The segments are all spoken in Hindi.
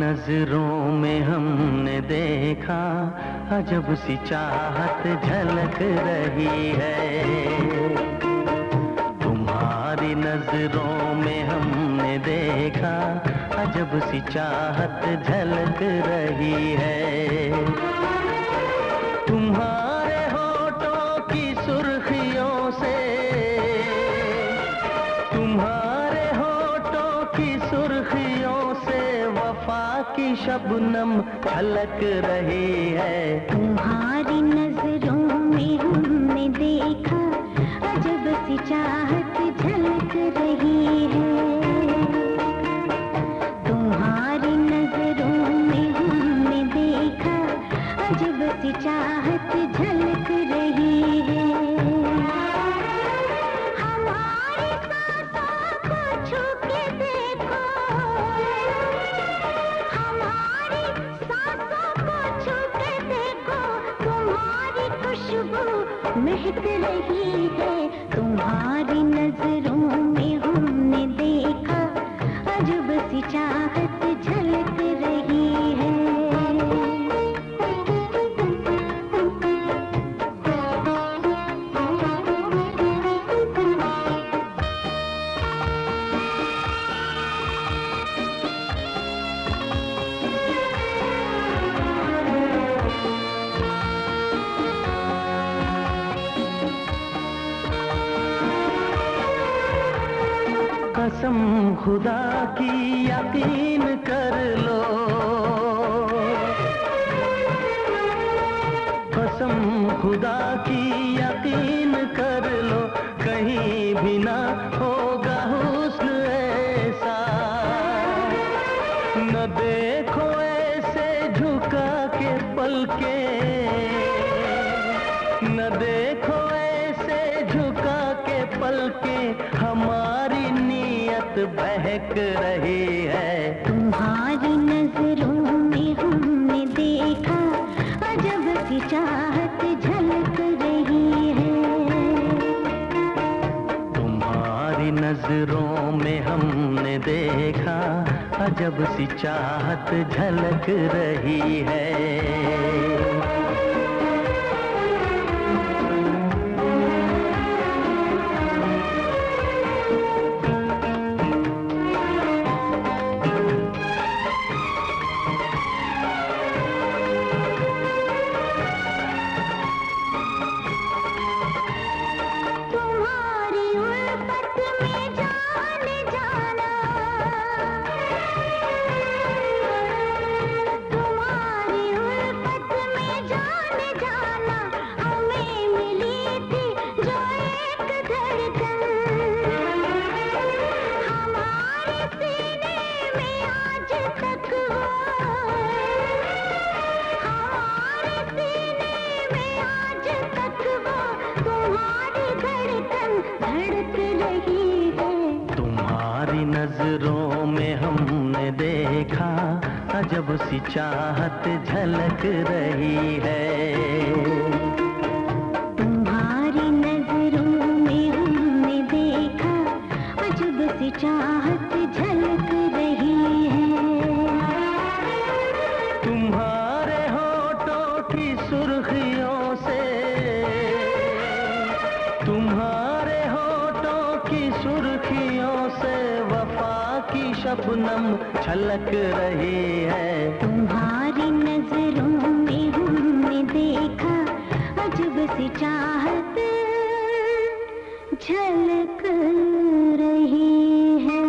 नजरों में हमने देखा अजब सी चाहत झलक रही है। तुम्हारी नजरों में हमने देखा अजब सी चाहत झलक रही है। तुम्हारे होठों की सुर्खियों से, तुम्हारे होठों की सुर्खियों से वफा की शबनम झलक रही है। तुम्हारी नजरों में हमने देखा अजब सी चाहत झलक रही है। तुम्हारी नजरों में हमने देखा अजब सी चाहत झलक रही है। हमारी सांसों को छू के देखो, हमारी सांसों को छू के देखो, तुम्हारी खुशबू महक रही है। तुम्हारी नजरों में हमने देखा अजब सी चाहत झलक रही है। कसम खुदा की यकीन कर लो, कसम खुदा की यकीन कर लो, कहीं भी ना होगा हुस्न ऐसा। न देखो ऐसे झुका के पलके, न देखो ऐसे झुका के पलके, हमारी नीयत बहक रही है। तुम्हारी नजरों में हमने देखा अजब सी चाहत झलक रही है। तुम्हारी नजरों में हमने देखा अजब सी चाहत झलक रही है। नजरों में हमने देखा अजब सी चाहत झलक रही है। तुम्हारी नजरों में हमने देखा अजब सी चाहत झलक रही है। तुम्हारे होठों की सुर्खियों से, तुम्हारे होठों की सुर्खियों से वफा की शबनम छलक रही है। तुम्हारी नजरों में हमने देखा अजब सी चाहत झलक रही है।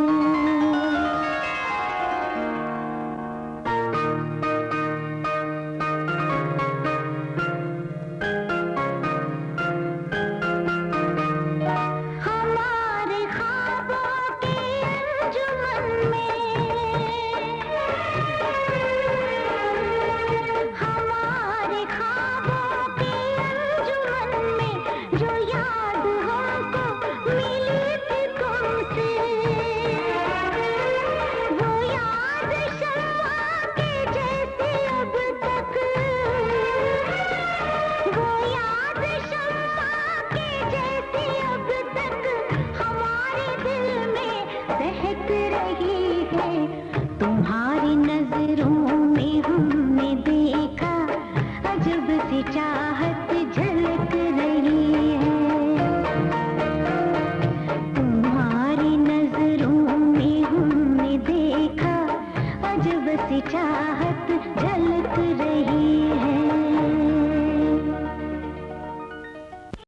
महक